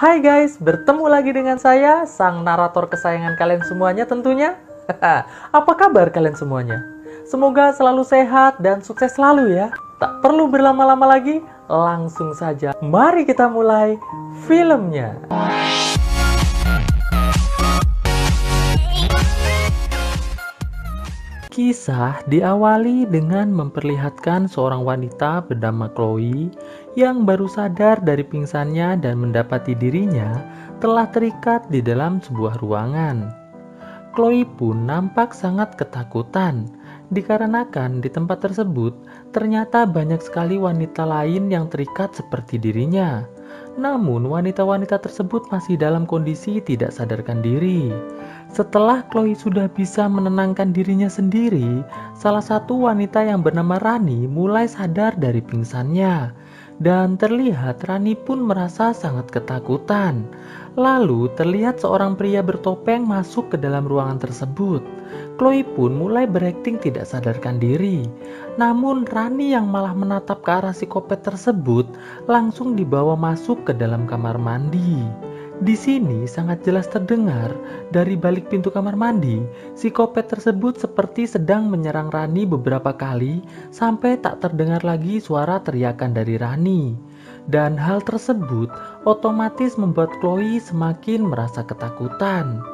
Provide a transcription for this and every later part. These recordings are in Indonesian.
Hai guys, bertemu lagi dengan saya, sang narator kesayangan kalian semuanya tentunya. Apa kabar kalian semuanya? Semoga selalu sehat dan sukses selalu ya. Tak perlu berlama-lama lagi, langsung saja. Mari kita mulai filmnya. Kisah diawali dengan memperlihatkan seorang wanita bernama Chloe yang baru sadar dari pingsannya dan mendapati dirinya telah terikat di dalam sebuah ruangan. Chloe pun nampak sangat ketakutan dikarenakan di tempat tersebut ternyata banyak sekali wanita lain yang terikat seperti dirinya. Namun wanita-wanita tersebut masih dalam kondisi tidak sadarkan diri. Setelah Chloe sudah bisa menenangkan dirinya sendiri, salah satu wanita yang bernama Rani mulai sadar dari pingsannya. Dan terlihat Rani pun merasa sangat ketakutan. Lalu terlihat seorang pria bertopeng masuk ke dalam ruangan tersebut. Chloe pun mulai berakting tidak sadarkan diri. Namun Rani yang malah menatap ke arah psikopat tersebut langsung dibawa masuk ke dalam kamar mandi. Di sini sangat jelas terdengar dari balik pintu kamar mandi, psikopat tersebut seperti sedang menyerang Rani beberapa kali sampai tak terdengar lagi suara teriakan dari Rani. Dan hal tersebut otomatis membuat Chloe semakin merasa ketakutan.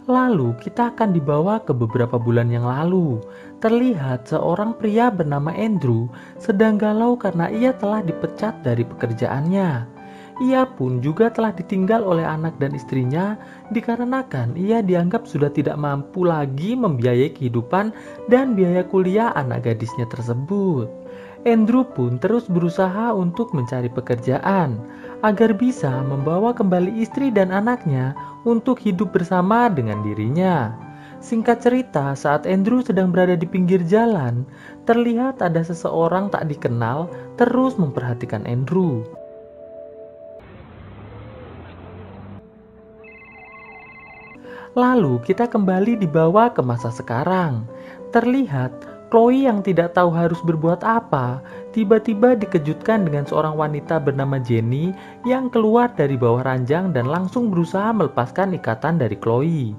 Lalu kita akan dibawa ke beberapa bulan yang lalu. Terlihat seorang pria bernama Andrew sedang galau karena ia telah dipecat dari pekerjaannya. Ia pun juga telah ditinggal oleh anak dan istrinya dikarenakan ia dianggap sudah tidak mampu lagi membiayai kehidupan dan biaya kuliah anak gadisnya tersebut. Andrew pun terus berusaha untuk mencari pekerjaan agar bisa membawa kembali istri dan anaknya untuk hidup bersama dengan dirinya. Singkat cerita, saat Andrew sedang berada di pinggir jalan, terlihat ada seseorang tak dikenal terus memperhatikan Andrew. Lalu kita kembali dibawa ke masa sekarang. Terlihat Chloe yang tidak tahu harus berbuat apa, tiba-tiba dikejutkan dengan seorang wanita bernama Jenny yang keluar dari bawah ranjang dan langsung berusaha melepaskan ikatan dari Chloe.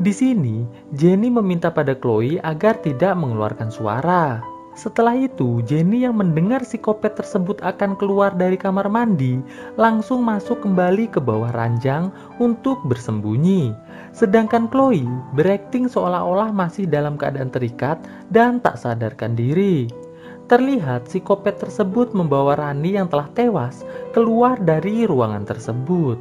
Di sini, Jenny meminta pada Chloe agar tidak mengeluarkan suara. Setelah itu, Jenny yang mendengar psikopat tersebut akan keluar dari kamar mandi, langsung masuk kembali ke bawah ranjang untuk bersembunyi. Sedangkan Chloe berakting seolah-olah masih dalam keadaan terikat dan tak sadarkan diri. Terlihat psikopat tersebut membawa Rani yang telah tewas keluar dari ruangan tersebut.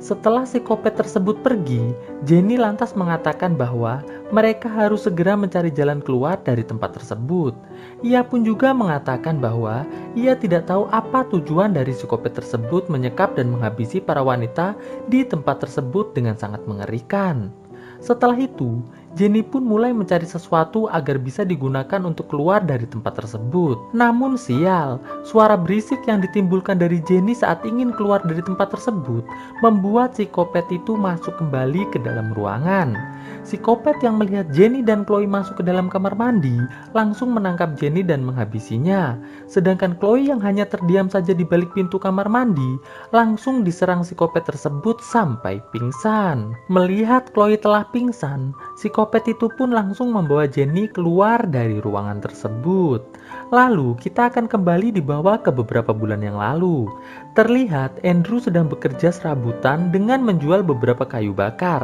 Setelah psikopat tersebut pergi, Jenny lantas mengatakan bahwa mereka harus segera mencari jalan keluar dari tempat tersebut. Ia pun juga mengatakan bahwa ia tidak tahu apa tujuan dari psikopat tersebut menyekap dan menghabisi para wanita di tempat tersebut dengan sangat mengerikan. Setelah itu, Jenny pun mulai mencari sesuatu agar bisa digunakan untuk keluar dari tempat tersebut. Namun sial, suara berisik yang ditimbulkan dari Jenny saat ingin keluar dari tempat tersebut membuat psikopat itu masuk kembali ke dalam ruangan. Psikopat yang melihat Jenny dan Chloe masuk ke dalam kamar mandi langsung menangkap Jenny dan menghabisinya. Sedangkan Chloe yang hanya terdiam saja di balik pintu kamar mandi langsung diserang psikopat tersebut sampai pingsan. Melihat Chloe telah pingsan, psikopat itu pun langsung membawa Jenny keluar dari ruangan tersebut. Lalu kita akan kembali dibawa ke beberapa bulan yang lalu. Terlihat Andrew sedang bekerja serabutan dengan menjual beberapa kayu bakar.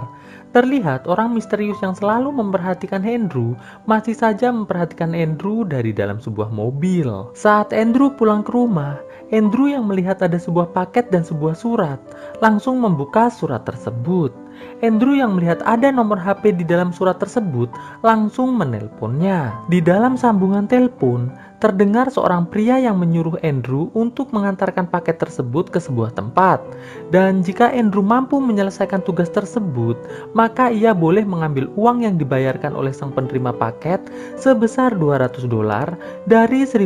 Terlihat orang misterius yang selalu memperhatikan Andrew masih saja memperhatikan Andrew dari dalam sebuah mobil. Saat Andrew pulang ke rumah, Andrew yang melihat ada sebuah paket dan sebuah surat langsung membuka surat tersebut. Andrew yang melihat ada nomor HP di dalam surat tersebut langsung menelponnya. Di dalam sambungan telepon, terdengar seorang pria yang menyuruh Andrew untuk mengantarkan paket tersebut ke sebuah tempat. Dan jika Andrew mampu menyelesaikan tugas tersebut, maka ia boleh mengambil uang yang dibayarkan oleh sang penerima paket sebesar $200 dari $1.000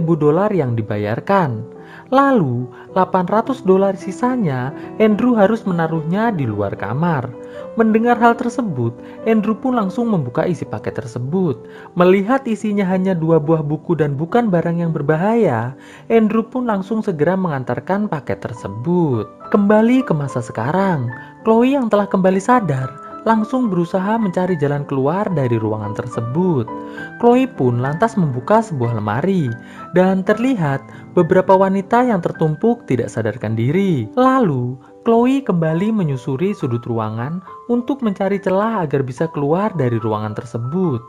yang dibayarkan. Lalu $800 sisanya Andrew harus menaruhnya di luar kamar. Mendengar hal tersebut, Andrew pun langsung membuka isi paket tersebut. Melihat isinya hanya 2 buah buku dan bukan barang yang berbahaya, Andrew pun langsung segera mengantarkan paket tersebut. Kembali ke masa sekarang, Chloe yang telah kembali sadar langsung berusaha mencari jalan keluar dari ruangan tersebut. Chloe pun lantas membuka sebuah lemari dan terlihat beberapa wanita yang tertumpuk tidak sadarkan diri. Lalu, Chloe kembali menyusuri sudut ruangan untuk mencari celah agar bisa keluar dari ruangan tersebut.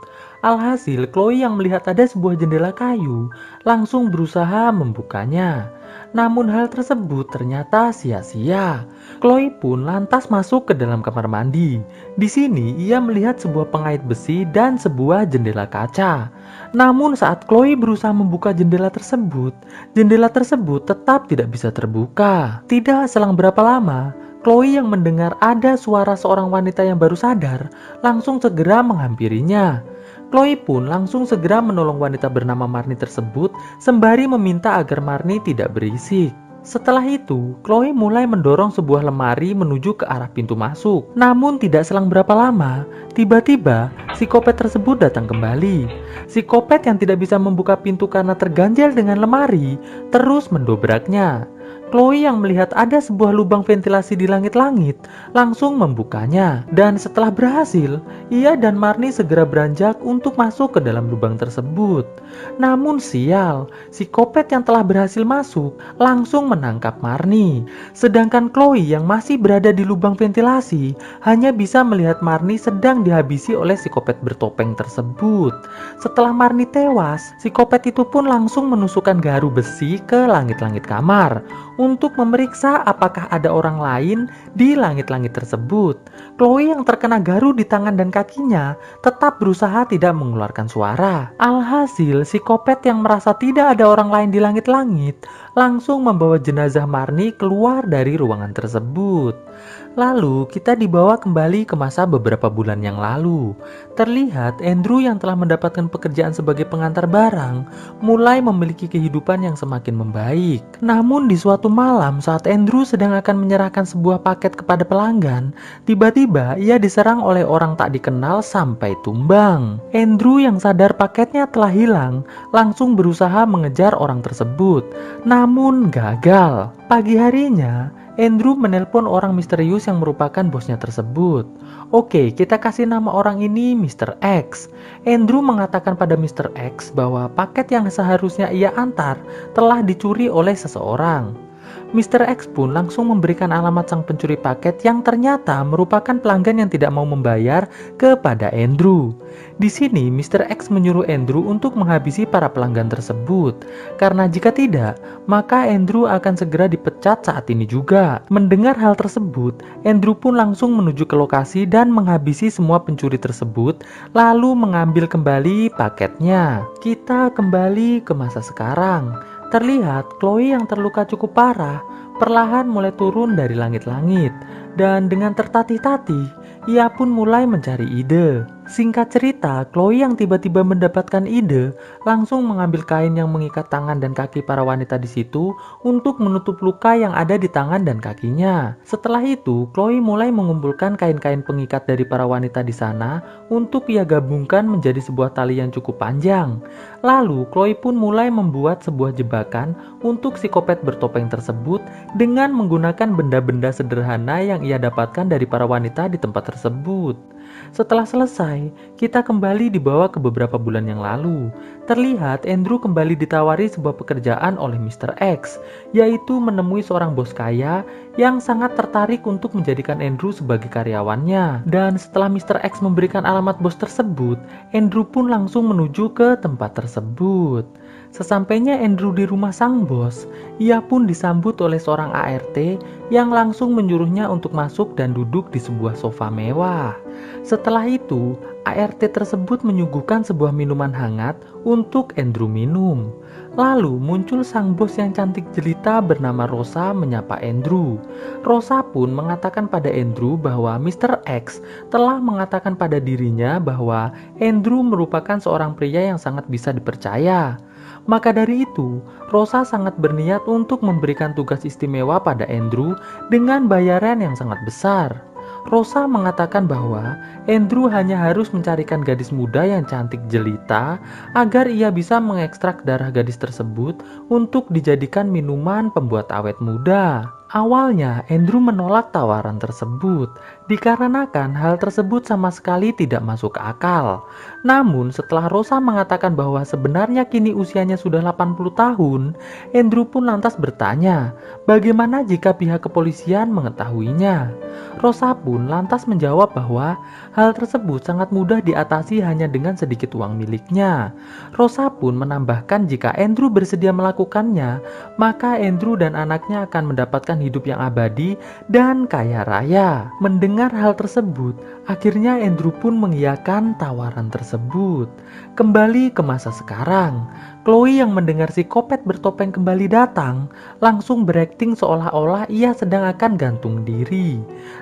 Alhasil, Chloe yang melihat ada sebuah jendela kayu langsung berusaha membukanya. Namun hal tersebut ternyata sia-sia. Chloe pun lantas masuk ke dalam kamar mandi. Di sini ia melihat sebuah pengait besi dan sebuah jendela kaca. Namun saat Chloe berusaha membuka jendela tersebut tetap tidak bisa terbuka. Tidak selang berapa lama, Chloe yang mendengar ada suara seorang wanita yang baru sadar langsung segera menghampirinya. Chloe pun langsung segera menolong wanita bernama Marnie tersebut sembari meminta agar Marnie tidak berisik. Setelah itu, Chloe mulai mendorong sebuah lemari menuju ke arah pintu masuk. Namun tidak selang berapa lama, tiba-tiba psikopat tersebut datang kembali. Psikopat yang tidak bisa membuka pintu karena terganjal dengan lemari, terus mendobraknya. Chloe yang melihat ada sebuah lubang ventilasi di langit-langit langsung membukanya. Dan setelah berhasil, ia dan Marnie segera beranjak untuk masuk ke dalam lubang tersebut. Namun sial, psikopat yang telah berhasil masuk langsung menangkap Marnie. Sedangkan Chloe yang masih berada di lubang ventilasi hanya bisa melihat Marnie sedang dihabisi oleh psikopat bertopeng tersebut. Setelah Marnie tewas, psikopat itu pun langsung menusukkan garu besi ke langit-langit kamar untuk memeriksa apakah ada orang lain di langit-langit tersebut. Chloe yang terkena garu di tangan dan kakinya tetap berusaha tidak mengeluarkan suara. Alhasil, psikopat yang merasa tidak ada orang lain di langit-langit langsung membawa jenazah Marnie keluar dari ruangan tersebut. Lalu kita dibawa kembali ke masa beberapa bulan yang lalu. Terlihat Andrew yang telah mendapatkan pekerjaan sebagai pengantar barang mulai memiliki kehidupan yang semakin membaik. Namun di suatu malam saat Andrew sedang akan menyerahkan sebuah paket kepada pelanggan, tiba-tiba ia diserang oleh orang tak dikenal sampai tumbang. Andrew yang sadar paketnya telah hilang langsung berusaha mengejar orang tersebut, namun gagal. Pagi harinya, Andrew menelpon orang misterius yang merupakan bosnya tersebut. Oke, kita kasih nama orang ini Mr. X. Andrew mengatakan pada Mr. X bahwa paket yang seharusnya ia antar telah dicuri oleh seseorang. Mr. X pun langsung memberikan alamat sang pencuri paket yang ternyata merupakan pelanggan yang tidak mau membayar kepada Andrew. Di sini Mr. X menyuruh Andrew untuk menghabisi para pelanggan tersebut, karena jika tidak, maka Andrew akan segera dipecat saat ini juga. Mendengar hal tersebut, Andrew pun langsung menuju ke lokasi dan menghabisi semua pencuri tersebut, lalu mengambil kembali paketnya. Kita kembali ke masa sekarang. Terlihat Chloe yang terluka cukup parah perlahan mulai turun dari langit-langit, dan dengan tertatih-tatih ia pun mulai mencari ide. Singkat cerita, Chloe yang tiba-tiba mendapatkan ide langsung mengambil kain yang mengikat tangan dan kaki para wanita di situ untuk menutup luka yang ada di tangan dan kakinya. Setelah itu, Chloe mulai mengumpulkan kain-kain pengikat dari para wanita di sana untuk ia gabungkan menjadi sebuah tali yang cukup panjang. Lalu, Chloe pun mulai membuat sebuah jebakan untuk psikopat bertopeng tersebut dengan menggunakan benda-benda sederhana yang ia dapatkan dari para wanita di tempat tersebut. Setelah selesai, kita kembali dibawa ke beberapa bulan yang lalu. Terlihat Andrew kembali ditawari sebuah pekerjaan oleh Mr. X, yaitu menemui seorang bos kaya yang sangat tertarik untuk menjadikan Andrew sebagai karyawannya. Dan setelah Mr. X memberikan alamat bos tersebut, Andrew pun langsung menuju ke tempat tersebut. Sesampainya Andrew di rumah sang bos, ia pun disambut oleh seorang ART yang langsung menyuruhnya untuk masuk dan duduk di sebuah sofa mewah. Setelah itu, ART tersebut menyuguhkan sebuah minuman hangat untuk Andrew minum. Lalu muncul sang bos yang cantik jelita bernama Rosa menyapa Andrew. Rosa pun mengatakan pada Andrew bahwa Mr. X telah mengatakan pada dirinya bahwa Andrew merupakan seorang pria yang sangat bisa dipercaya. Maka dari itu, Rosa sangat berniat untuk memberikan tugas istimewa pada Andrew dengan bayaran yang sangat besar. Rosa mengatakan bahwa Andrew hanya harus mencarikan gadis muda yang cantik jelita agar ia bisa mengekstrak darah gadis tersebut untuk dijadikan minuman pembuat awet muda. Awalnya, Andrew menolak tawaran tersebut dikarenakan hal tersebut sama sekali tidak masuk akal. Namun, setelah Rosa mengatakan bahwa sebenarnya kini usianya sudah 80 tahun, Andrew pun lantas bertanya, bagaimana jika pihak kepolisian mengetahuinya? Rosa pun lantas menjawab bahwa hal tersebut sangat mudah diatasi hanya dengan sedikit uang miliknya. Rosa pun menambahkan jika Andrew bersedia melakukannya, maka Andrew dan anaknya akan mendapatkan hidup yang abadi dan kaya raya. Mendengar hal tersebut, akhirnya Andrew pun mengiyakan tawaran tersebut. Kembali ke masa sekarang, Chloe yang mendengar si kopet bertopeng kembali datang, langsung berakting seolah-olah ia sedang akan gantung diri.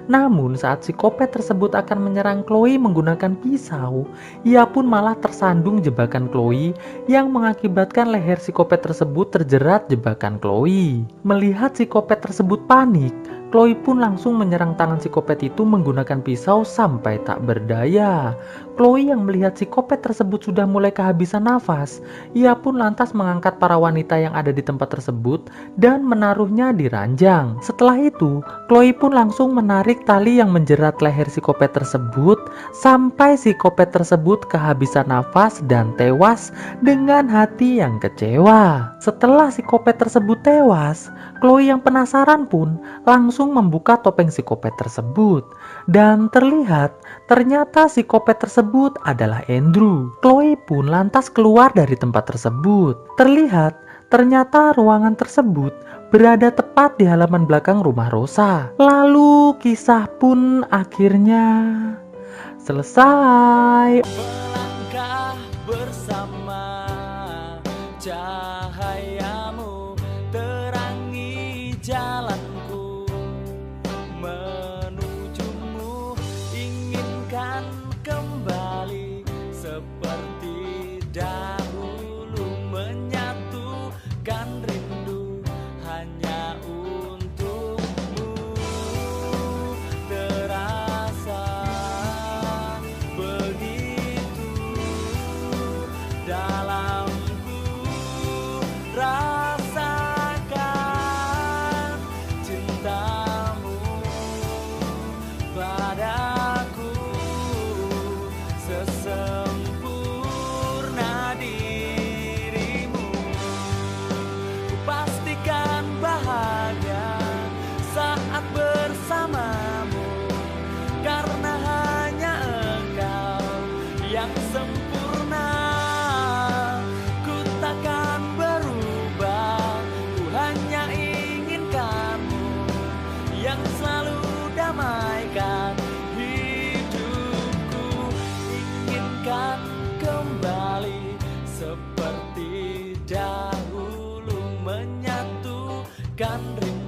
Namun saat si kopet tersebut akan menyerang Chloe menggunakan pisau, ia pun malah tersandung jebakan Chloe yang mengakibatkan leher si kopet tersebut terjerat jebakan Chloe. Melihat si kopet tersebut panik, Chloe pun langsung menyerang tangan si kopet itu menggunakan pisau sampai tak berdaya. Chloe yang melihat si kopet tersebut sudah mulai kehabisan nafas, ia pun lantas mengangkat para wanita yang ada di tempat tersebut dan menaruhnya di ranjang. Setelah itu, Chloe pun langsung menarik tali yang menjerat leher si kopet tersebut sampai si kopet tersebut kehabisan nafas dan tewas dengan hati yang kecewa. Setelah si kopet tersebut tewas, Chloe yang penasaran pun langsung membuka topeng si kopet tersebut dan ternyata si kopet tersebut adalah Andrew. Chloe pun lantas keluar dari tempat tersebut. Ternyata ruangan tersebut berada tepat di halaman belakang rumah Rosa. Lalu kisah pun akhirnya selesai. Melangkah bersama, cahayamu terangi jalanku, menujumu inginkan kembali seperti dahulu, menyatukan rindu hanya untukmu. Terasa begitu dalamku, rasakan cintamu padaku sesempurna dirimu. Ku pastikan bahagia saat bersamamu, karena hanya engkau yang sempurna. Ku takkan berubah, ku hanya inginkanmu yang selalu damaikan hidupku. Inginkan kembali seperti dahulu, menyatukan rindu